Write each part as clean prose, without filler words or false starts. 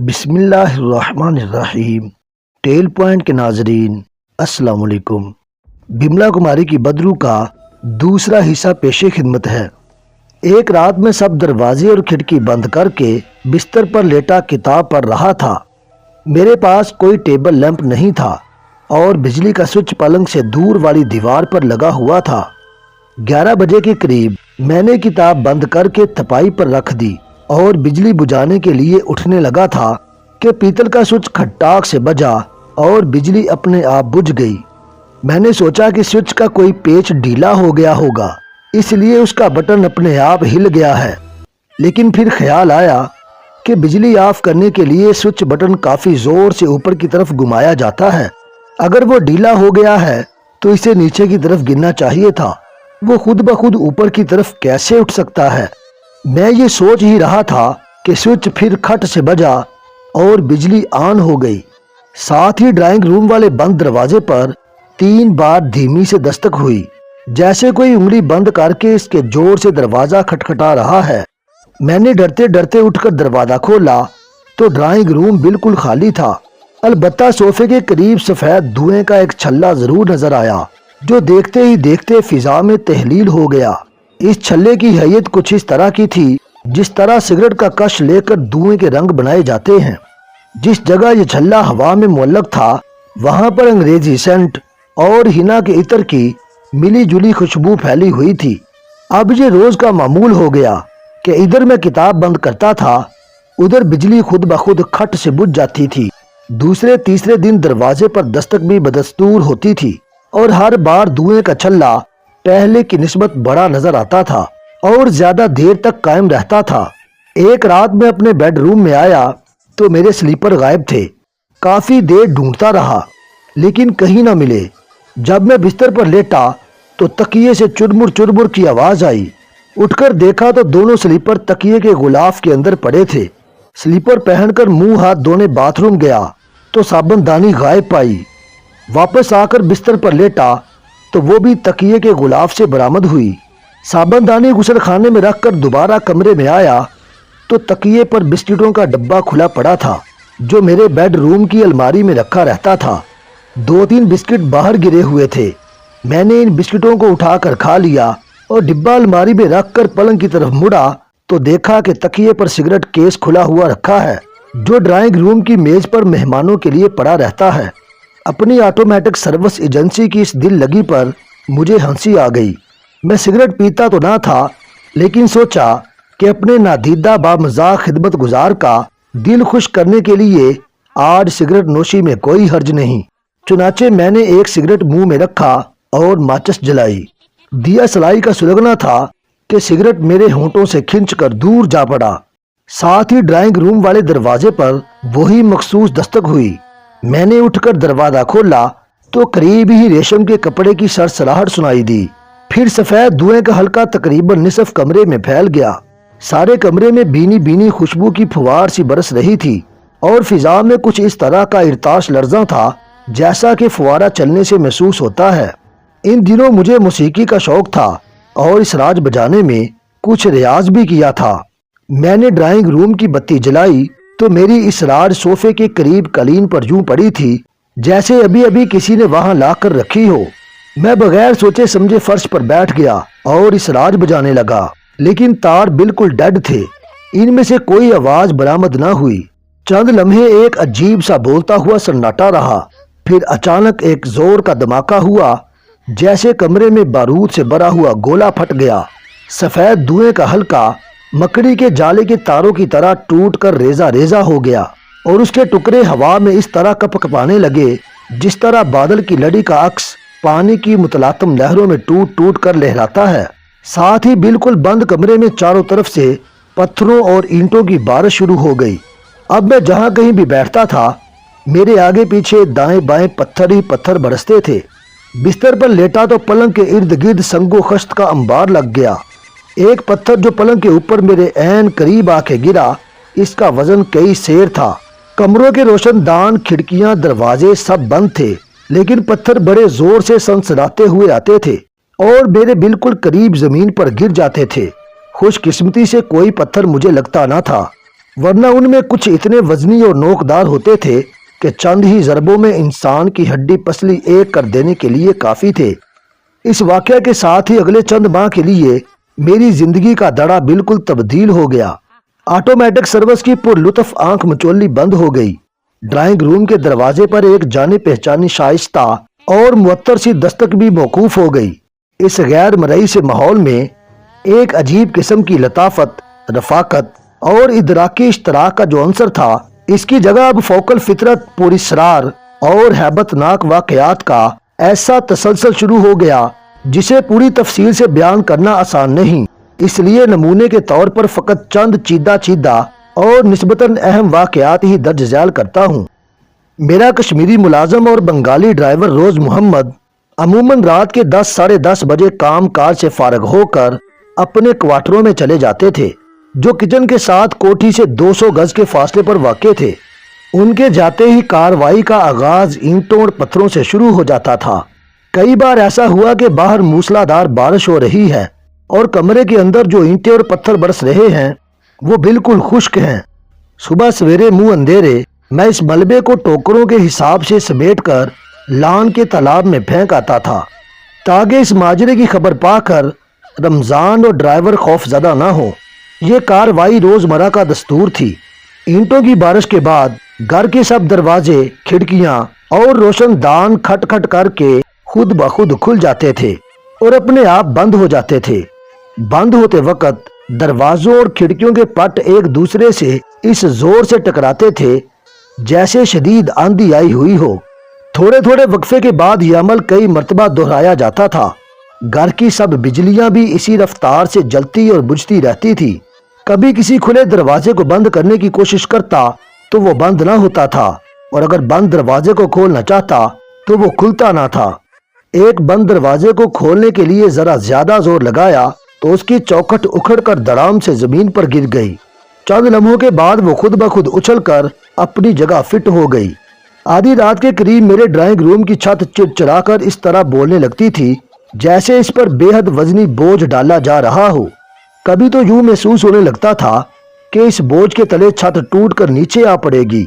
بسم اللہ الرحمن الرحیم۔ ٹیل پوائنٹ کے ناظرین السلام علیکم۔ بملا کماری کی بدرو کا دوسرا حصہ پیش خدمت ہے۔ ایک رات میں سب دروازے اور کھڑکی بند کر کے بستر پر لیٹا کتاب پڑھ رہا تھا۔ میرے پاس کوئی ٹیبل لیمپ نہیں تھا اور بجلی کا سوئچ پلنگ سے دور والی دیوار پر لگا ہوا تھا۔ 11 بجے کے قریب میں نے کتاب بند کر کے تپائی پر رکھ دی اور بجلی بجھانے کے لیے اٹھنے لگا تھا کہ پیتل کا سوئچ کھٹاک سے بجا اور بجلی اپنے آپ بجھ گئی۔ میں نے سوچا کہ سوئچ کا کوئی پیچ ڈھیلا ہو گیا ہوگا، اس لیے اس کا بٹن اپنے آپ ہل گیا ہے۔ لیکن پھر خیال آیا کہ بجلی آف کرنے کے لیے سوئچ بٹن کافی زور سے اوپر کی طرف گھمایا جاتا ہے۔ اگر وہ ڈھیلا ہو گیا ہے تو اسے نیچے کی طرف گرنا چاہیے تھا۔ وہ خود بخود اوپر کی طرف کیسے اٹھ سکتا ہے؟ میں یہ سوچ ہی رہا تھا کہ سوئچ پھر کھٹ سے بجا اور بجلی آن ہو گئی۔ ساتھ ہی ڈرائنگ روم والے بند دروازے پر 3 بار دھیمی سے دستک ہوئی، جیسے کوئی انگلی بند کر کے اس کے زور سے دروازہ کھٹکھٹا رہا ہے۔ میں نے ڈرتے ڈرتے اٹھ کر دروازہ کھولا تو ڈرائنگ روم بالکل خالی تھا۔ البتہ صوفے کے قریب سفید دھوئیں کا ایک چھلا ضرور نظر آیا، جو دیکھتے ہی دیکھتے فضا میں تحلیل ہو گیا۔ اس چھلے کی حیت کچھ اس طرح کی تھی جس طرح سگریٹ کا کش لے کر دھوئیں کے رنگ بنائے جاتے ہیں۔ جس جگہ یہ چھلا ہوا میں معلق تھا وہاں پر انگریزی سینٹ اور ہنا کے عطر کی ملی جلی خوشبو پھیلی ہوئی تھی۔ اب یہ روز کا معمول ہو گیا کہ ادھر میں کتاب بند کرتا تھا، ادھر بجلی خود بخود کھٹ سے بجھ جاتی تھی۔ دوسرے تیسرے دن دروازے پر دستک بھی بدستور ہوتی تھی اور ہر بار دھوئیں کا چھلا پہلے کی نسبت بڑا نظر آتا تھا اور زیادہ دیر تک قائم رہتا تھا۔ ایک رات میں اپنے بیڈ روم میں آیا تو میرے سلیپر غائب تھے۔ کافی دیر ڈھونڈتا رہا لیکن کہیں نہ ملے۔ جب میں بستر پر لیٹا تو تکیے سے چرمر کی آواز آئی۔ اٹھ کر دیکھا تو دونوں سلیپر تکیے کے غلاف کے اندر پڑے تھے۔ سلیپر پہن کر منہ ہاتھ دھونے باتھ روم گیا تو صابن دانی غائب پائی۔ واپس آ کر بستر پر لیٹا تو وہ بھی تکیے کے غلاف سے برآمد ہوئی۔ صابن دانی غسل خانے میں رکھ کر دوبارہ کمرے میں آیا تو تکیے پر بسکٹوں کا ڈبہ کھلا پڑا تھا جو میرے بیڈ روم کی الماری میں رکھا رہتا تھا۔ 2-3 بسکٹ باہر گرے ہوئے تھے۔ میں نے ان بسکٹوں کو اٹھا کر کھا لیا اور ڈبہ الماری میں رکھ کر پلنگ کی طرف مڑا تو دیکھا کہ تکیے پر سگریٹ کیس کھلا ہوا رکھا ہے جو ڈرائنگ روم کی میز پر مہمانوں کے لیے پڑا رہتا ہے۔ اپنی آٹومیٹک سروس ایجنسی کی اس دل لگی پر مجھے ہنسی آ گئی۔ میں سگریٹ پیتا تو نہ تھا لیکن سوچا کہ اپنے نادیدہ بامزاح خدمت گزار کا دل خوش کرنے کے لیے آج سگریٹ نوشی میں کوئی حرج نہیں۔ چنانچہ میں نے ایک سگریٹ منہ میں رکھا اور ماچس جلائی۔ دیا سلائی کا سلگنا تھا کہ سگریٹ میرے ہونٹوں سے کھنچ کر دور جا پڑا۔ ساتھ ہی ڈرائنگ روم والے دروازے پر وہی مخصوص دستک ہوئی۔ میں نے اٹھ کر دروازہ کھولا تو قریب ہی ریشم کے کپڑے کی سرسراہٹ سنائی دی۔ پھر سفید دھوئیں کا حلقہ تقریباً نصف کمرے میں پھیل گیا۔ سارے کمرے میں بینی بینی خوشبو کی پھوار سی برس رہی تھی اور فضا میں کچھ اس طرح کا ارتعاش لرزاں تھا جیسا کہ فوارہ چلنے سے محسوس ہوتا ہے۔ ان دنوں مجھے موسیقی کا شوق تھا اور اس راج بجانے میں کچھ ریاض بھی کیا تھا۔ میں نے ڈرائنگ روم کی بتی جلائی تو میری اسرار صوفے کے قریب قالین پر یوں پڑی تھی جیسے ابھی ابھی کسی نے وہاں لا کر رکھی ہو۔ میں بغیر سوچے سمجھے فرش پر بیٹھ گیا اور اسرار بجانے لگا، لیکن تار بالکل ڈیڈ تھے، ان میں سے کوئی آواز برآمد نہ ہوئی۔ چند لمحے ایک عجیب سا بولتا ہوا سناٹا رہا، پھر اچانک ایک زور کا دھماکہ ہوا جیسے کمرے میں بارود سے بھرا ہوا گولا پھٹ گیا۔ سفید دھوئیں کا حلقہ مکڑی کے جالے کے تاروں کی طرح ٹوٹ کر ریزہ ریزہ ہو گیا اور اس کے ٹکڑے ہوا میں اس طرح کپ کپانے لگے جس طرح بادل کی لڑی کا عکس پانی کی متلاطم لہروں میں ٹوٹ ٹوٹ کر لہراتا ہے۔ ساتھ ہی بالکل بند کمرے میں چاروں طرف سے پتھروں اور اینٹوں کی بارش شروع ہو گئی۔ اب میں جہاں کہیں بھی بیٹھتا تھا میرے آگے پیچھے دائیں بائیں پتھر ہی پتھر برستے تھے۔ بستر پر لیٹا تو پلنگ کے ارد گرد سنگ و خشت کا انبار لگ گیا۔ ایک پتھر جو پلنگ کے اوپر میرے عین قریب آ کے گرا، اس کا وزن کئی سیر تھا۔ کمروں کے روشن دان، کھڑکیاں، دروازے سب بند تھے لیکن پتھر بڑے زور سے سنسناتے ہوئے آتے تھے اور میرے بالکل قریب زمین پر گر جاتے تھے۔ خوش قسمتی سے کوئی پتھر مجھے لگتا نہ تھا۔ ورنہ उनमें कुछ इतने वजनी और नोकदार होते थे कि चंद ही ज़रबों में इंसान की हड्डी पसली एक कर देने के लिए काफ़ी थे। इस वाक़या के साथ ही अगले चंद माह के लिए मेरी ज़िंदगी का दड़ा बिल्कुल तब्दील हो गया। ऑटोमेटिक सर्विस की पुरलुत्फ आंख मचोली बंद हो गई। ड्राइंग रूम के दरवाजे पर एक जाने पहचानी शाइस्ता और मुअत्तर सी दस्तक भी मौकूफ हो गई। इस गैर मरई से माहौल में एक अजीब किस्म की लताफत, रफाकत और इदराकी इश्तराक का जो अंसर था, इसकी जगह अब फोकल फितरत, पुरस्रार और हैबतनाक वाकयात का ऐसा तसलसल शुरू हो गया जिसे पूरी तफसील से बयान करना आसान नहीं। इसलिए नमूने के तौर पर फ़कत चंद चीदा चीदा और निस्बतन अहम वाकयात ही दर्ज झैल करता हूँ। मेरा कश्मीरी मुलाजम और बंगाली ड्राइवर रोज़ मोहम्मद अमूमन रात के 10 साढ़े 10 बजे काम काज से फारग होकर अपने क्वार्टरों में चले जाते थे, जो किचन के साथ कोठी से 200 गज के फासले पर वाक़ थे। उनके जाते ही कार्रवाई का आगाज ईंटों और पत्थरों से शुरू हो जाता था। कई बार ऐसा हुआ कि बाहर मूसलाधार बारिश हो रही है और कमरे के अंदर जो ईंटें और पत्थर बरस रहे हैं वो बिल्कुल खुश्क हैं। सुबह सवेरे मुंह अंधेरे मैं इस मलबे को टोकरों के हिसाब से समेटकर लान के तालाब में फेंक आता था, ताकि इस माजरे की खबर पाकर रमज़ान और ड्राइवर खौफजदा ना हो। ये कार्रवाई रोज़मर्रा का दस्तूर थी। ईंटों की बारिश के बाद घर के सब दरवाजे, खिड़कियां और रोशनदान खट खट करके खुद ब खुद खुल जाते थे और अपने आप बंद हो जाते थे। बंद होते वक्त दरवाजों और खिड़कियों के पट एक दूसरे से इस जोर से टकराते थे जैसे शदीद आंधी आई हुई हो। थोड़े थोड़े वक्फे के बाद यह अमल कई मर्तबा दोहराया जाता था। घर की सब बिजलियां भी इसी रफ्तार से जलती और बुझती रहती थी। कभी किसी खुले दरवाजे को बंद करने की कोशिश करता तो वो बंद ना होता था, और अगर बंद दरवाजे को खोलना चाहता तो वो खुलता ना था। एक बंद दरवाजे को खोलने के लिए जरा ज्यादा जोर लगाया तो उसकी चौखट उखड़कर धड़ाम से जमीन पर गिर गई। चंद लम्हों के बाद वो खुद ब खुद उछलकर अपनी जगह फिट हो गई। आधी रात के करीब मेरे ड्राइंग रूम की छत चिड़चिड़ाकर इस तरह बोलने लगती थी जैसे इस पर बेहद वजनी बोझ डाला जा रहा हो। कभी तो यूं महसूस होने लगता था कि इस बोझ के तले छत टूटकर नीचे आ पड़ेगी।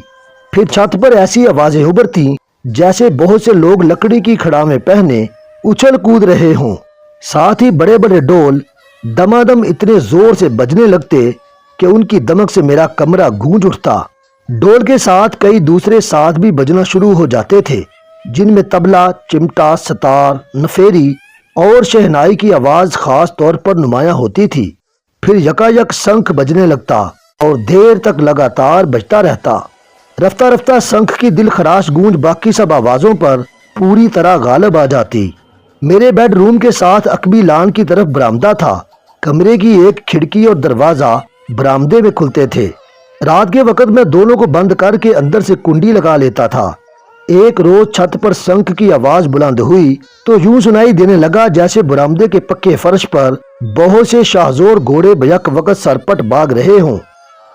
फिर छत पर ऐसी आवाजें उभरती जैसे बहुत से लोग लकड़ी की खड़ामें पहने उछल कूद रहे हों। साथ ही बड़े बड़े डोल दमादम इतने जोर से बजने लगते कि उनकी दमक से मेरा कमरा गूंज उठता। डोल के साथ कई दूसरे साथ भी बजना शुरू हो जाते थे, जिनमें तबला, चिमटा, सतार, नफेरी और शहनाई की आवाज खास तौर पर नुमायां होती थी। फिर यकायक शंख बजने लगता और देर तक लगातार बजता रहता। रफ्ता रफ्ता शंख की दिलखराश गूंज बाकी सब आवाजों पर पूरी तरह गालिब आ जाती। मेरे बेडरूम के साथ अकबी लान की तरफ बरामदा था। कमरे की एक खिड़की और दरवाजा बरामदे में खुलते थे। रात के वक्त मैं दोनों को बंद करके अंदर से कुंडी लगा लेता था। एक रोज छत पर शंख की आवाज बुलंद हुई तो यूं सुनाई देने लगा जैसे बरामदे के पक्के फर्श पर बहुत से शाहजोर घोड़े बैक वक्त सरपट भाग रहे हों।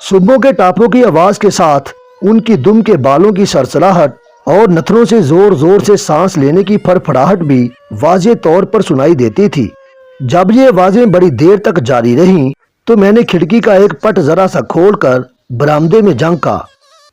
सुबह के टापों की आवाज के साथ उनकी दुम के बालों की सरसराहट और नथनों से जोर जोर से सांस लेने की फड़फड़ाहट भी वाज़े तौर पर सुनाई देती थी। जब ये आवाजें बड़ी देर तक जारी रहीं तो मैंने खिड़की का एक पट जरा सा खोलकर बरामदे में झांका।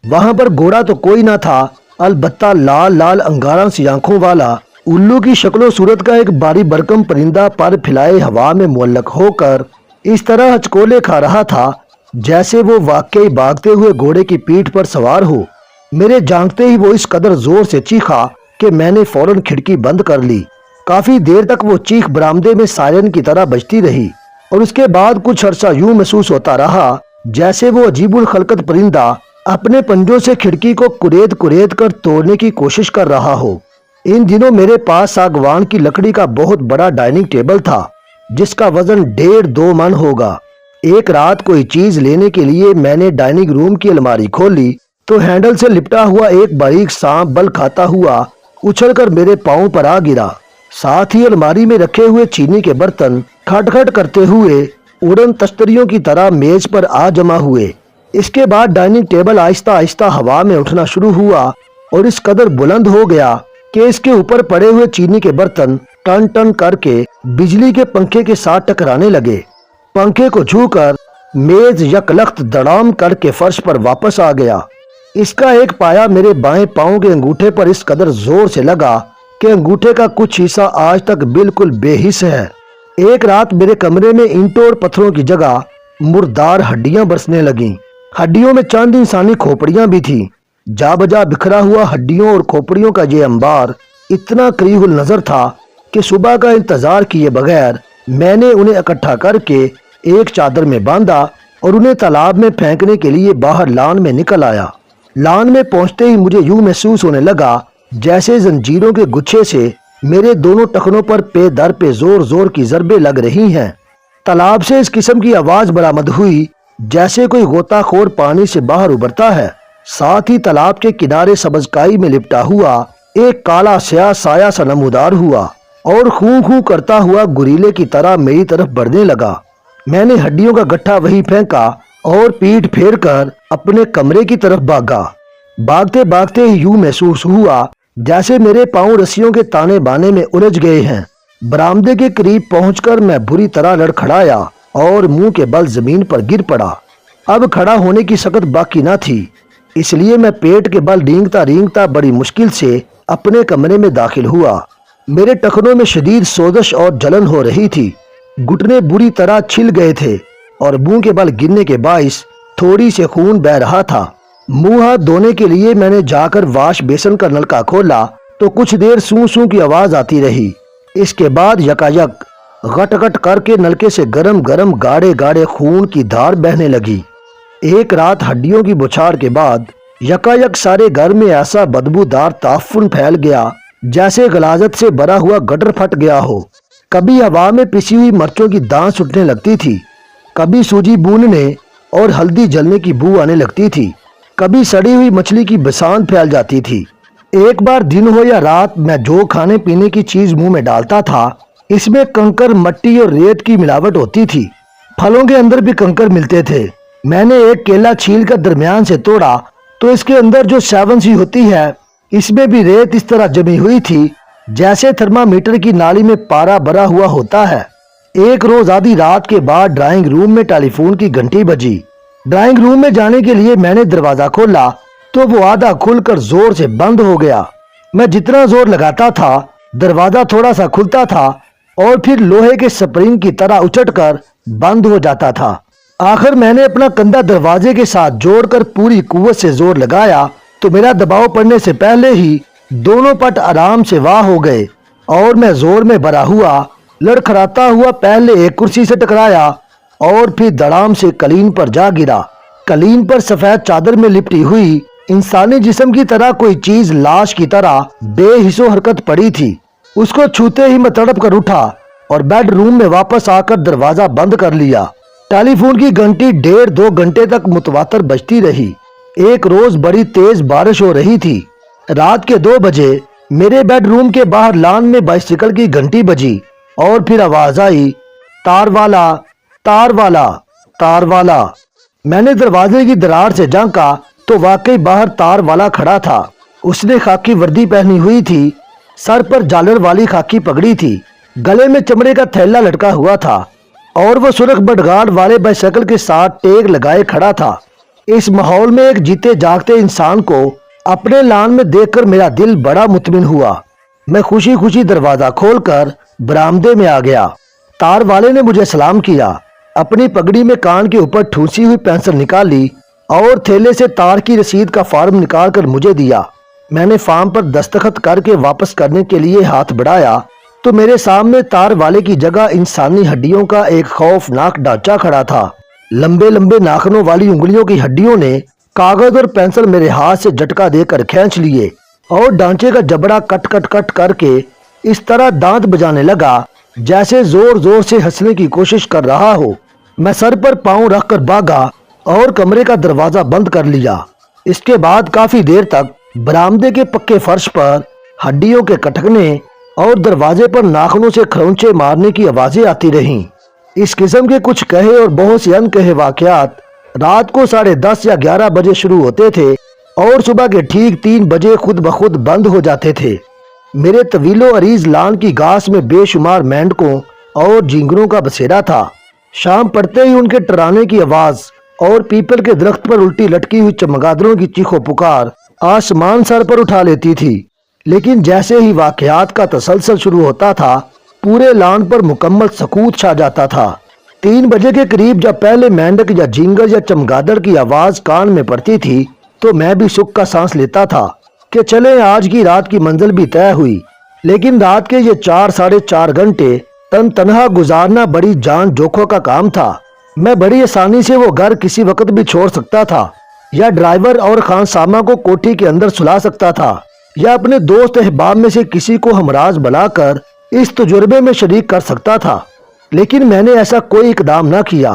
वहां पर घोड़ा तो कोई ना था, अलबत्ता लाल लाल अंगारा सी आंखों वाला उल्लू की शक्लो सूरत का एक बारी बरकम परिंदा पर फैलाए हवा में मुअल्लक होकर इस तरह हचकोले खा रहा था जैसे वो वाकई भागते हुए घोड़े की पीठ पर सवार हो। मेरे जांगते ही वो इस कदर जोर से चीखा कि मैंने फौरन खिड़की बंद कर ली। काफी देर तक वो चीख बरामदे में सायरन की तरह बजती रही और उसके बाद कुछ अरसा यूं महसूस होता रहा जैसे वो अजीबुल खलकत परिंदा अपने पंजों से खिड़की को कुरेद कुरेद कर तोड़ने की कोशिश कर रहा हो। इन दिनों मेरे पास सागवान की लकड़ी का बहुत बड़ा डाइनिंग टेबल था जिसका वजन 1.5-2 मन होगा। एक रात कोई चीज लेने के लिए मैंने डाइनिंग रूम की अलमारी खोली तो हैंडल से लिपटा हुआ एक बारीक सांप बल खाता हुआ उछलकर मेरे पांव पर आ गिरा। साथ ही अलमारी में रखे हुए चीनी के बर्तन खटखट करते हुए उड़न तश्तरियों की तरह मेज पर आ जमा हुए। इसके बाद डाइनिंग टेबल आहिस्ता आहिस्ता हवा में उठना शुरू हुआ और इस कदर बुलंद हो गया कि इसके ऊपर पड़े हुए चीनी के बर्तन टन टन करके बिजली के पंखे के साथ टकराने लगे। पंखे को छूकर میز यकलख्त दड़ाम करके फर्श पर वापस आ गया। इसका एक पाया मेरे बाएं पांव के अंगूठे पर इस कदर जोर से लगा कि अंगूठे का कुछ हिस्सा आज तक बिल्कुल बेहिस है। एक रात मेरे कमरे में ईंटों और पत्थरों की जगह मुर्दार हड्डियां बरसने लगीं। हड्डियों में चंद इंसानी खोपड़ियां भी थी। जा बजा बिखरा हुआ हड्डियों और खोपड़ियों का ये अंबार इतना करीहुल नजर था कि सुबह का इंतजार किए बगैर मैंने उन्हें इकट्ठा करके एक चादर में बांधा और उन्हें तालाब में फेंकने के लिए बाहर लान में निकल आया। लान में पहुंचते ही मुझे यूं महसूस होने लगा जैसे जंजीरों के गुच्छे से मेरे दोनों टखनों पर पे दर पे जोर जोर की ज़रबें लग रही हैं। तालाब से इस किस्म की आवाज़ बरामद हुई जैसे कोई गोताखोर पानी से बाहर उभरता है। साथ ही तालाब के किनारे सब्ज़काई में लिपटा हुआ एक काला स्याह साया सा नमूदार हुआ और खूं खूं करता हुआ गुरीले की तरह मेरी तरफ बढ़ने लगा। मैंने हड्डियों का गट्ठा वहीं फेंका और पीठ फेर कर अपने कमरे की तरफ भागा। भागते भागते ही यूं महसूस हुआ जैसे मेरे पांव रस्सियों के ताने बाने में उलझ गए हैं। बरामदे के करीब पहुंचकर मैं बुरी तरह लड़खड़ाया और मुंह के बल जमीन पर गिर पड़ा। अब खड़ा होने की सकत बाकी न थी, इसलिए मैं पेट के बल रेंगता रेंगता बड़ी मुश्किल से अपने कमरे में दाखिल हुआ। मेरे टखनों में शदीद सोजश और जलन हो रही थी। घुटने बुरी तरह छिल गए थे और मुंह के बल गिरने के बाइस थोड़ी से खून बह रहा था। मुंह हाथ धोने के लिए मैंने जाकर वाश बेसन का नलका खोला तो कुछ देर सूं सूं की आवाज आती रही। इसके बाद यकायक गट गट करके नलके से गरम गरम गाढ़े गाढ़े खून की धार बहने लगी। एक रात हड्डियों की बौछार के बाद यकायक सारे घर में ऐसा बदबूदार ताफुन फैल गया जैसे गलाजत से भरा हुआ गटर फट गया हो। कभी हवा में पिसी हुई मिर्चों की दांत उठने लगती थी, कभी सूजी भूनने और हल्दी जलने की बू आने लगती थी, कभी सड़ी हुई मछली की बसांत फैल जाती थी। एक बार दिन हो या रात मैं जो खाने पीने की चीज मुंह में डालता था इसमें कंकर मट्टी और रेत की मिलावट होती थी। फलों के अंदर भी कंकर मिलते थे। मैंने एक केला छील कर दरमियान से तोड़ा तो इसके अंदर जो सेवन सी होती है इसमें भी रेत इस तरह जमी हुई थी जैसे थर्मामीटर की नाली में पारा भरा हुआ होता है। एक रोज आधी रात के बाद ड्राइंग रूम में टेलीफोन की घंटी बजी। ड्राइंग रूम में जाने के लिए मैंने दरवाजा खोला तो वो आधा खुलकर जोर से बंद हो गया। मैं जितना जोर लगाता था दरवाजा थोड़ा सा खुलता था और फिर लोहे के स्प्रिंग की तरह उछटकर बंद हो जाता था। आखिर मैंने अपना कंधा दरवाजे के साथ जोड़कर पूरी कुव्वत से जोर लगाया तो मेरा दबाव पड़ने से पहले ही दोनों पट आराम से वाह हो गए और मैं जोर में भरा हुआ लड़खड़ाता हुआ पहले एक कुर्सी से टकराया और फिर धड़ाम से कलीन पर जा गिरा। कलीन पर सफेद चादर में लिपटी हुई इंसानी जिस्म की तरह कोई चीज लाश की तरह बेहिसो हरकत पड़ी थी। उसको छूते ही मैं तड़प कर उठा और बेडरूम में वापस आकर दरवाजा बंद कर लिया। टेलीफोन की घंटी 1.5-2 घंटे तक मुतवातर बजती रही। एक रोज बड़ी तेज बारिश हो रही थी। रात के 2 बजे मेरे बेडरूम के बाहर लान में बाइसिकल की घंटी बजी और फिर आवाज आई, तार वाला तार वाला तार वाला। मैंने दरवाजे की दरार से झांका तो वाकई बाहर तार वाला खड़ा था। उसने खाकी वर्दी पहनी हुई थी, सर पर झालर वाली खाकी पगड़ी थी, गले में चमड़े का थैला लटका हुआ था और वो सुरख बडगाड़ वाले बाइसाइकिल के साथ टेक लगाए खड़ा था। इस माहौल में एक जीते जागते इंसान को अपने लान में देखकर मेरा दिल बड़ा मुतमिन हुआ। मैं खुशी खुशी दरवाजा खोलकर बरामदे में आ गया। तार वाले ने मुझे सलाम किया, अपनी पगड़ी में कान के ऊपर ठूसी हुई पेंसिल निकाली और थैले से तार की रसीद का फॉर्म निकालकर मुझे दिया। मैंने फॉर्म पर दस्तखत करके वापस करने के लिए हाथ बढ़ाया तो मेरे सामने तार वाले की जगह इंसानी हड्डियों का एक खौफनाक ढांचा खड़ा था। लंबे लंबे नाखनों वाली उंगलियों की हड्डियों ने कागज और पेंसिल मेरे हाथ से झटका देकर खींच लिए और ढांचे का जबड़ा कट कट कट करके इस तरह दांत बजाने लगा जैसे जोर जोर से हंसने की कोशिश कर रहा हो। मैं सर पर पांव रखकर भागा और कमरे का दरवाजा बंद कर लिया। इसके बाद काफी देर तक बरामदे के पक्के फर्श पर हड्डियों के कटकने और दरवाजे पर नाखूनों से खरोंचे मारने की आवाजें आती रहीं। इस किस्म के कुछ कहे और बहुत से अनकहे वाकयात रात को 10:30 या 11 बजे शुरू होते थे और सुबह के ठीक 3 बजे खुद ब खुद बंद हो जाते थे। मेरे तवीलो अरीज लान की घास में बेशुमार मेंढकों और झींगरों का बसेरा था। شام پڑتے ہی ان کے ٹرانے کی آواز اور پیپل کے درخت پر الٹی لٹکی ہوئی چمگادڑوں کی چیخ و پکار آسمان سر پر اٹھا لیتی تھی۔ لیکن جیسے ہی واقعات کا تسلسل شروع ہوتا تھا پورے لان پر مکمل سکوت چھا جاتا تھا۔ 3 بجے کے قریب جب پہلے مینڈک یا جھینگر یا چمگادڑ کی آواز کان میں پڑتی تھی تو میں بھی سکھ کا سانس لیتا تھا کہ چلیں آج کی رات کی منزل بھی طے ہوئی۔ لیکن رات کے یہ 4-4.5 گھنٹے تنہا گزارنا بڑی جان جوکھوں کا کام تھا۔ میں بڑی آسانی سے وہ گھر کسی وقت بھی چھوڑ سکتا تھا، یا ڈرائیور اور خان سامہ کو کوٹھی کے اندر سلا سکتا تھا، یا اپنے دوست احباب میں سے کسی کو ہمراز بلا کر اس تجربے میں شریک کر سکتا تھا۔ لیکن میں نے ایسا کوئی اقدام نہ کیا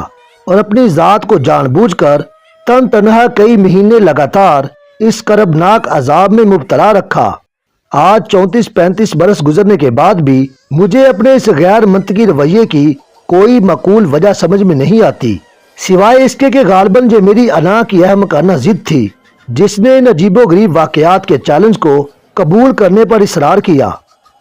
اور اپنی ذات کو جان بوجھ کر تنہا کئی مہینے لگاتار اس کربناک عذاب میں مبتلا رکھا۔ آج 34-35 برس گزرنے کے بعد بھی مجھے اپنے اس غیر منطقی رویے کی کوئی معقول وجہ سمجھ میں نہیں آتی، سوائے اس کے کہ غالباً یہ میری انا کی احمقانہ ضد تھی جس نے ان عجیب و غریب واقعات کے چیلنج کو قبول کرنے پر اصرار کیا۔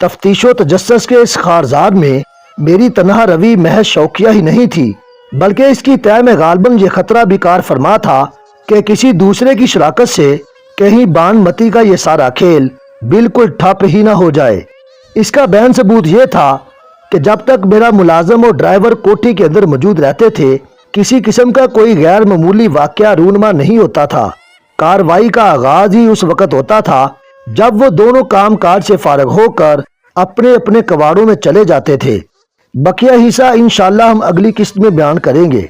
تفتیش و تجسس کے اس خارزار میں میری تنہا روی محض شوقیہ ہی نہیں تھی، بلکہ اس کی طے میں غالباً یہ خطرہ بھی کار فرما تھا کہ کسی دوسرے کی شراکت سے کہیں بان متی کا یہ سارا کھیل بالکل ٹھپ ہی نہ ہو جائے۔ اس کا بہن ثبوت یہ تھا کہ جب تک میرا ملازم اور ڈرائیور کوٹھی کے اندر موجود رہتے تھے کسی قسم کا کوئی غیر معمولی واقعہ رونما نہیں ہوتا تھا۔ کاروائی کا آغاز ہی اس وقت ہوتا تھا جب وہ دونوں کام کاج سے فارغ ہو کر اپنے اپنے کواڑوں میں چلے جاتے تھے۔ بقیہ حصہ انشاءاللہ ہم اگلی قسط میں بیان کریں گے۔